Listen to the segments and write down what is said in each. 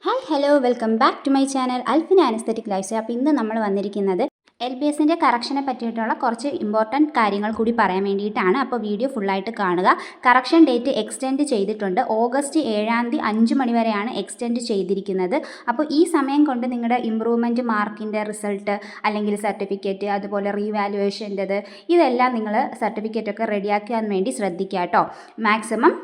Hi hello welcome back to my channel Alfin ആനസ്തെറ്റിക് life style. അപ്പോൾ ഇന്ന് നമ്മൾ വന്നിരിക്കുന്നത് LBSൻ്റെ കറക്ഷനെ പറ്റിയിട്ടുള്ള കുറച്ച് ഇമ്പോർട്ടൻറ്റ് കാര്യങ്ങൾ കൂടി പറയാൻ വേണ്ടിയിട്ടാണ്. അപ്പോൾ വീഡിയോ ഫുള്ളായിട്ട് കാണുക. കറക്ഷൻ ഡേറ്റ് എക്സ്റ്റെൻഡ് ചെയ്തിട്ടുണ്ട്. ഓഗസ്റ്റ് 7-ാം തീയതി 5 മണി വരെയാണ് എക്സ്റ്റെൻഡ് ചെയ്തിരിക്കുന്നത്. അപ്പോൾ ഈ സമയം കൊണ്ട് നിങ്ങളുടെ ഇമ്പ്രൂവ്മെൻറ്റ് മാർക്കിൻ്റെ റിസൾട്ട് അല്ലെങ്കിൽ സർട്ടിഫിക്കറ്റ്, അതുപോലെ റീവാലുവേഷൻ്റെത്, ഇതെല്ലാം നിങ്ങൾ സർട്ടിഫിക്കറ്റൊക്കെ റെഡിയാക്കാൻ വേണ്ടി ശ്രദ്ധിക്കുക കേട്ടോ. മാക്സിമം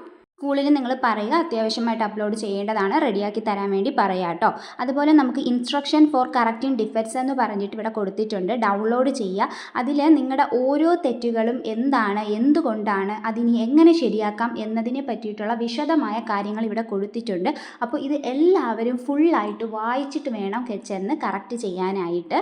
സ്കൂളിൽ നിങ്ങൾ പറയുക, അത്യാവശ്യമായിട്ട് അപ്ലോഡ് ചെയ്യേണ്ടതാണ്, റെഡിയാക്കി തരാൻ വേണ്ടി പറയുക കേട്ടോ. അതുപോലെ നമുക്ക് ഇൻസ്ട്രക്ഷൻ ഫോർ കറക്റ്റിംഗ് ഡിഫക്ട്സ് എന്ന് പറഞ്ഞിട്ട് ഇവിടെ കൊടുത്തിട്ടുണ്ട്. ഡൗൺലോഡ് ചെയ്യുക. അതിൽ നിങ്ങളുടെ ഓരോ തെറ്റുകളും എന്താണ്, എന്തുകൊണ്ടാണ്, അതിനി എങ്ങനെ ശരിയാക്കാം എന്നതിനെ പറ്റിയിട്ടുള്ള വിശദമായ കാര്യങ്ങൾ ഇവിടെ കൊടുത്തിട്ടുണ്ട്. അപ്പോൾ ഇത് എല്ലാവരും ഫുള്ളായിട്ട് വായിച്ചിട്ട് വേണം ചെന്ന് കറക്റ്റ് ചെയ്യാനായിട്ട്.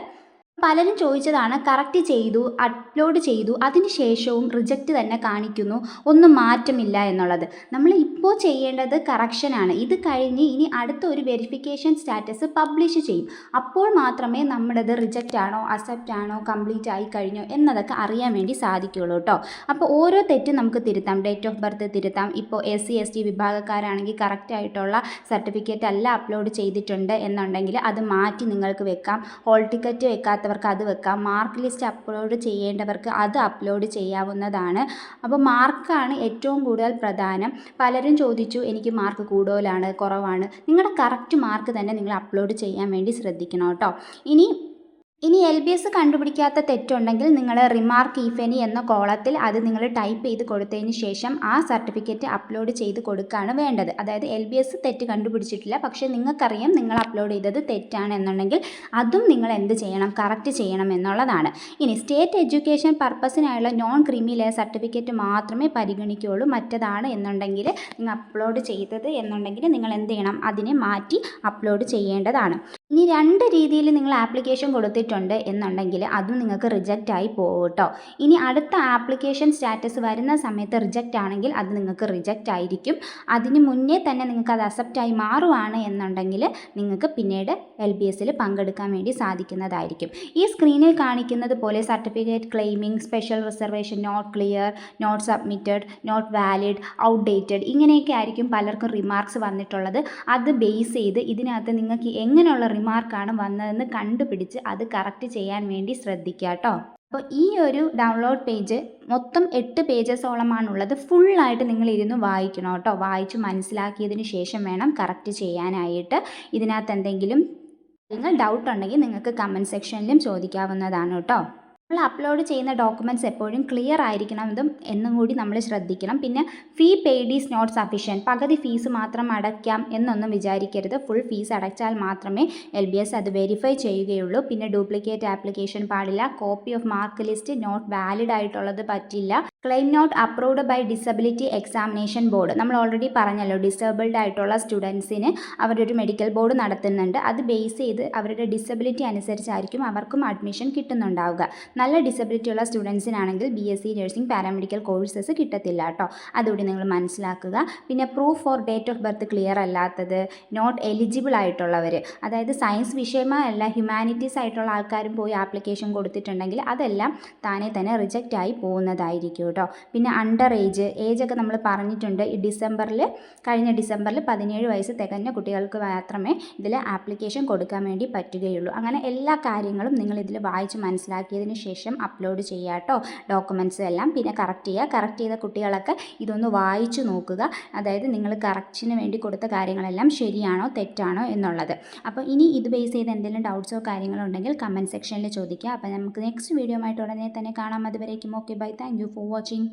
പലരും ചോദിച്ചതാണ്, കറക്റ്റ് ചെയ്തു, അപ്ലോഡ് ചെയ്തു, അതിനുശേഷവും റിജക്റ്റ് തന്നെ കാണിക്കുന്നു, ഒന്നും മാറ്റമില്ല എന്നുള്ളത്. നമ്മൾ ഇപ്പോൾ ചെയ്യേണ്ടത് കറക്ഷനാണ്. ഇത് കഴിഞ്ഞ് ഇനി അടുത്ത ഒരു വെരിഫിക്കേഷൻ സ്റ്റാറ്റസ് പബ്ലിഷ് ചെയ്യും. അപ്പോൾ മാത്രമേ നമ്മുടേത് റിജക്റ്റ് ആണോ, അക്സെപ്റ്റ് ആണോ, കംപ്ലീറ്റ് ആയി കഴിഞ്ഞോ എന്നതൊക്കെ അറിയാൻ വേണ്ടി സാധിക്കുകയുള്ളൂ കേട്ടോ. അപ്പോൾ ഓരോ തെറ്റും നമുക്ക് തിരുത്താം. Date of birth തിരുത്താം. ഇപ്പോൾ SC/ST വിഭാഗക്കാരാണെങ്കിൽ കറക്റ്റായിട്ടുള്ള സർട്ടിഫിക്കറ്റ് അല്ല അപ്ലോഡ് ചെയ്തിട്ടുണ്ട് എന്നുണ്ടെങ്കിൽ അത് മാറ്റി നിങ്ങൾക്ക് വെക്കാം. ഹോൾ ടിക്കറ്റ് വെക്കാത്ത അത് വെക്കാം. മാർക്ക് ലിസ്റ്റ് അപ്ലോഡ് ചെയ്യേണ്ടവർക്ക് അത് അപ്ലോഡ് ചെയ്യാവുന്നതാണ്. അപ്പോൾ മാർക്കാണ് ഏറ്റവും കൂടുതൽ പ്രധാനം. പലരും ചോദിച്ചു, എനിക്ക് മാർക്ക് കൂടുതലാണ്, കുറവാണ്. നിങ്ങളുടെ കറക്റ്റ് മാർക്ക് തന്നെ നിങ്ങൾ അപ്ലോഡ് ചെയ്യാൻ വേണ്ടി ശ്രദ്ധിക്കണം കേട്ടോ. ഇനി LBS കണ്ടുപിടിക്കാത്ത തെറ്റുണ്ടെങ്കിൽ നിങ്ങൾ റിമാർക്ക് ഇഫ് എനി എന്ന കോളത്തിൽ അത് നിങ്ങൾ ടൈപ്പ് ചെയ്ത് കൊടുത്തതിന് ശേഷം ആ സർട്ടിഫിക്കറ്റ് അപ്ലോഡ് ചെയ്ത് കൊടുക്കുകയാണ് വേണ്ടത്. അതായത് LBS തെറ്റ് കണ്ടുപിടിച്ചിട്ടില്ല, പക്ഷേ നിങ്ങൾക്കറിയാം നിങ്ങൾ അപ്ലോഡ് ചെയ്തത് തെറ്റാണ് എന്നുണ്ടെങ്കിൽ അതും നിങ്ങൾ എന്ത് ചെയ്യണം, കറക്റ്റ് ചെയ്യണം എന്നുള്ളതാണ്. ഇനി state education പർപ്പസിനായുള്ള non creamy layer certificate മാത്രമേ പരിഗണിക്കുകയുള്ളൂ. മറ്റതാണ് എന്നുണ്ടെങ്കിൽ നിങ്ങൾ അപ്ലോഡ് ചെയ്തത് എന്നുണ്ടെങ്കിൽ നിങ്ങൾ എന്ത് ചെയ്യണം, അതിനെ മാറ്റി അപ്ലോഡ് ചെയ്യേണ്ടതാണ്. ഇനി 2 രീതിയിൽ നിങ്ങൾ ആപ്ലിക്കേഷൻ കൊടുത്തിട്ടുണ്ട് എന്നുണ്ടെങ്കിൽ അതും നിങ്ങൾക്ക് റിജക്റ്റ് ആയി പോകും കേട്ടോ. ഇനി അടുത്ത ആപ്ലിക്കേഷൻ സ്റ്റാറ്റസ് വരുന്ന സമയത്ത് റിജക്റ്റ് ആണെങ്കിൽ അത് നിങ്ങൾക്ക് റിജക്റ്റ് ആയിരിക്കും. അതിന് മുന്നേ തന്നെ നിങ്ങൾക്ക് അത് അക്സെപ്റ്റ് ആയി മാറുവാണ് എന്നുണ്ടെങ്കിൽ നിങ്ങൾക്ക് പിന്നീട് LBSൽ പങ്കെടുക്കാൻ വേണ്ടി സാധിക്കുന്നതായിരിക്കും. ഈ സ്ക്രീനിൽ കാണിക്കുന്നത് പോലെ certificate claiming, special reservation, not clear, not submitted, not valid, outdated, ഇങ്ങനെയൊക്കെ ആയിരിക്കും പലർക്കും റിമാർക്സ് വന്നിട്ടുള്ളത്. അത് ബേസ് ചെയ്ത് ഇതിനകത്ത് നിങ്ങൾക്ക് എങ്ങനെയുള്ള റിമാർക്കാണ് വന്നതെന്ന് കണ്ടുപിടിച്ച് അത് കറക്റ്റ് ചെയ്യാൻ വേണ്ടി ശ്രദ്ധിക്കുക കേട്ടോ. അപ്പോൾ ഈ ഒരു ഡൗൺലോഡ് പേജ് മൊത്തം 8 പേജസോളമാണുള്ളത്. ഫുള്ളായിട്ട് നിങ്ങൾ ഇരുന്ന് വായിക്കണം കേട്ടോ. വായിച്ച് മനസ്സിലാക്കിയതിന് ശേഷം വേണം കറക്റ്റ് ചെയ്യാനായിട്ട്. ഇതിനകത്ത് എന്തെങ്കിലും ഡൗട്ട് ഉണ്ടെങ്കിൽ നിങ്ങൾക്ക് കമൻറ്റ് സെക്ഷനിലും ചോദിക്കാവുന്നതാണ് കേട്ടോ. നമ്മൾ അപ്ലോഡ് ചെയ്യുന്ന ഡോക്യുമെൻറ്റ്സ് എപ്പോഴും ക്ലിയർ ആയിരിക്കണം എന്നും കൂടി നമ്മൾ ശ്രദ്ധിക്കണം. പിന്നെ ഫീ പെയ്ഡ് ഈസ് നോട്ട് സഫിഷ്യൻറ്റ്, പകുതി ഫീസ് മാത്രം അടയ്ക്കാം എന്നൊന്നും വിചാരിക്കരുത്. ഫുൾ ഫീസ് അടച്ചാൽ മാത്രമേ LBS അത് വെരിഫൈ ചെയ്യുകയുള്ളൂ. പിന്നെ ഡ്യൂപ്ലിക്കേറ്റ് ആപ്ലിക്കേഷൻ പാടില്ല. Copy of mark list not valid ആയിട്ടുള്ളത് പറ്റില്ല. Claim not approved by disability examination board, നമ്മൾ ഓൾറെഡി പറഞ്ഞല്ലോ, ഡിസേബിൾഡ് ആയിട്ടുള്ള സ്റ്റുഡൻസിന് അവരൊരു മെഡിക്കൽ ബോർഡ് നടത്തുന്നുണ്ട്. അത് ബേസ് ചെയ്ത് അവരുടെ ഡിസബിലിറ്റി അനുസരിച്ചായിരിക്കും അവർക്കും അഡ്മിഷൻ കിട്ടുന്നുണ്ടാവുക. നല്ല ഡിസബിലിറ്റി ഉള്ള സ്റ്റുഡൻസിനാണെങ്കിൽ BSc നഴ്സിംഗ്, പാരാമെഡിക്കൽ കോഴ്സസ് കിട്ടത്തില്ല കേട്ടോ. അതുകൂടി നിങ്ങൾ മനസ്സിലാക്കുക. പിന്നെ proof four date of birth clear അല്ലാത്തത്, നോട്ട് എലിജിബിൾ ആയിട്ടുള്ളവർ, അതായത് സയൻസ് വിഷയമല്ല ഹ്യൂമാനിറ്റീസ് ആയിട്ടുള്ള ആൾക്കാരും പോയി ആപ്ലിക്കേഷൻ കൊടുത്തിട്ടുണ്ടെങ്കിൽ അതെല്ലാം താനേ തന്നെ റിജക്റ്റ് ആയി പോകുന്നതായിരിക്കും കേട്ടോ. പിന്നെ അണ്ടർ ഏജൊക്കെ നമ്മൾ പറഞ്ഞിട്ടുണ്ട്. കഴിഞ്ഞ ഡിസംബറിൽ 17 വയസ്സ് തികഞ്ഞ കുട്ടികൾക്ക് മാത്രമേ ഇതിൽ ആപ്ലിക്കേഷൻ കൊടുക്കാൻ വേണ്ടി പറ്റുകയുള്ളൂ. അങ്ങനെ എല്ലാ കാര്യങ്ങളും നിങ്ങൾ ഇതിൽ വായിച്ച് മനസ്സിലാക്കിയതിന് ശേഷം അപ്ലോഡ് ചെയ്യുക കേട്ടോ, ഡോക്യുമെൻറ്റ്സ് എല്ലാം. പിന്നെ കറക്റ്റ് ചെയ്ത കുട്ടികളൊക്കെ ഇതൊന്ന് വായിച്ചു നോക്കുക. അതായത് നിങ്ങൾ കറക്ഷന് വേണ്ടി കൊടുത്ത കാര്യങ്ങളെല്ലാം ശരിയാണോ തെറ്റാണോ എന്നുള്ളത്. അപ്പോൾ ഇനി ഇത് ബേസ് ചെയ്ത് എന്തെങ്കിലും ഡൗട്ട്സോ കാര്യങ്ങളോ ഉണ്ടെങ്കിൽ കമൻറ്റ് സെക്ഷനിൽ ചോദിക്കുക. അപ്പോൾ നമുക്ക് നെക്സ്റ്റ് വീഡിയോ ആയിട്ട് ഉടനെ തന്നെ കാണാം. അതുവരേക്കും okay bye. Thank you for watching.